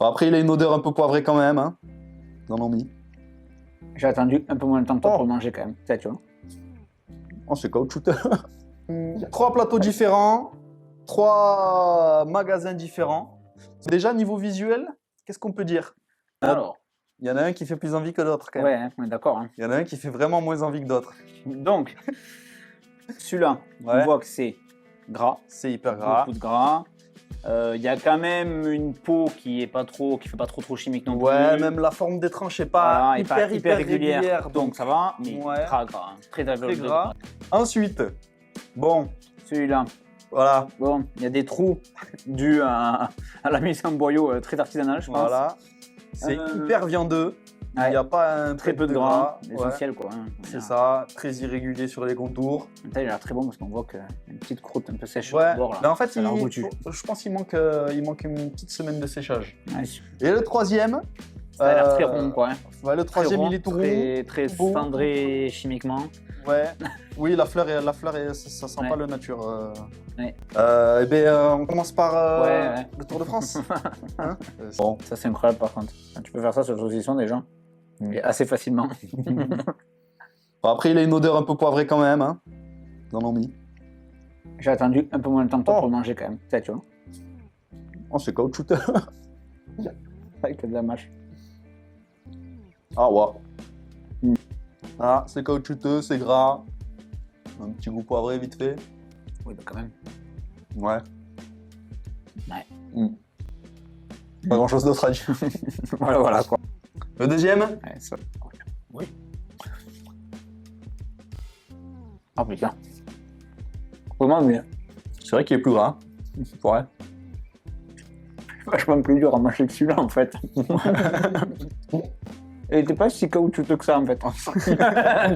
Bon, après, il a une odeur un peu poivrée quand même, hein. Ils en ont mis. J'ai attendu un peu moins de temps que toi pour le manger quand même. Ça, tu vois. Oh, c'est caoutchouteux. 3 plateaux différents, 3 magasins différents. Déjà, niveau visuel, qu'est-ce qu'on peut dire? Alors, Il y en a un qui fait plus envie que d'autres, quand même. ouais, hein, on est d'accord. Hein. Il y en a un qui fait vraiment moins envie que d'autres. Donc, celui-là, Ouais. on voit que c'est gras. C'est hyper gras. Beaucoup de gras. Il y a quand même une peau qui fait pas trop chimique non plus. Ouais, même la forme des tranches n'est pas Voilà, hyper régulière. donc ça va, mais ouais. gras, hein. Très gras. Ensuite, bon, celui-là, voilà. bon, il y a des trous dus à la mise en boyau très artisanale, je pense. Voilà. C'est hyper viandeux. Ouais. Il n'y a pas un Très peu de gras, l'essentiel quoi. Hein. C'est ça, très irrégulier sur les contours. Il a l'air très bon parce qu'on voit qu'il y a une petite croûte un peu sèche Ouais. au bord là. Mais en fait, je pense qu'il manque une petite semaine de séchage. Ouais, et le troisième, ça a l'air très rond quoi. Hein. Ouais, le troisième, il est tout rond. Très cendré chimiquement. Ouais. Oui, la fleur, ça sent pas le nature. Ouais. Eh bien, on commence par ouais. le Tour de France. Hein bon. Ça, c'est incroyable par contre. Tu peux faire ça sur le saucisson déjà. Mais assez facilement. Bon, après, il a une odeur un peu poivrée quand même. Hein. Ils en ont mis. J'ai attendu un peu moins de temps que toi pour le manger quand même. Ça, tu vois. Oh, c'est caoutchouteux. Avec de la mâche. Ah, ouais. Ah, c'est caoutchouteux, c'est gras. Un petit goût poivré vite fait. Oui, bah quand même. Ouais. Ouais. Pas grand chose d'autre à dire. voilà quoi. Le deuxième? Ouais, ça. Oui. Oh putain. Vraiment, mais. C'est vrai qu'il est plus gras. Ouais. Vachement plus dur à mâcher que celui-là en fait. Il était pas si caoutchouteux que ça en fait.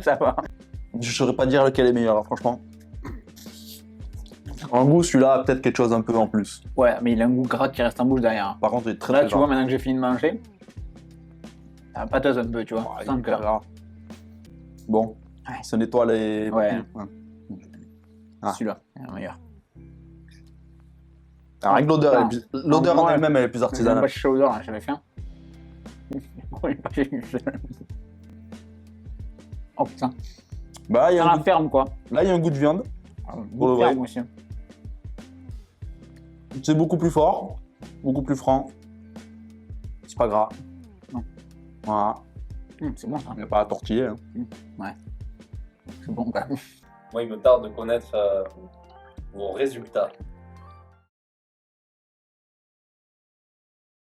Ça va. Je saurais pas dire lequel est meilleur, franchement. En goût, celui-là a peut-être quelque chose un peu en plus. Ouais, mais il a un goût gras qui reste en bouche derrière. Par contre, il est très là, très tu vois, maintenant que j'ai fini de manger, ça pâteuse un peu, tu vois. Sans cœur. Gras. Bon, ouais. Ça nettoie les... Ouais. Celui-là, est le meilleur. Alors, avec l'odeur, l'odeur en elle-même, elle est plus artisanale. J'ai pas cherché l'odeur, j'avais faim. Oh putain. Bah, il y a un ferme quoi. Là, il y a un goût de viande. Pour le vrai. Aussi. C'est beaucoup plus fort, beaucoup plus franc. C'est pas gras. Non. Voilà. C'est bon ça. Il n'y a pas à tortiller. Hein. Ouais. C'est bon quand même. Moi, il me tarde de connaître vos résultats.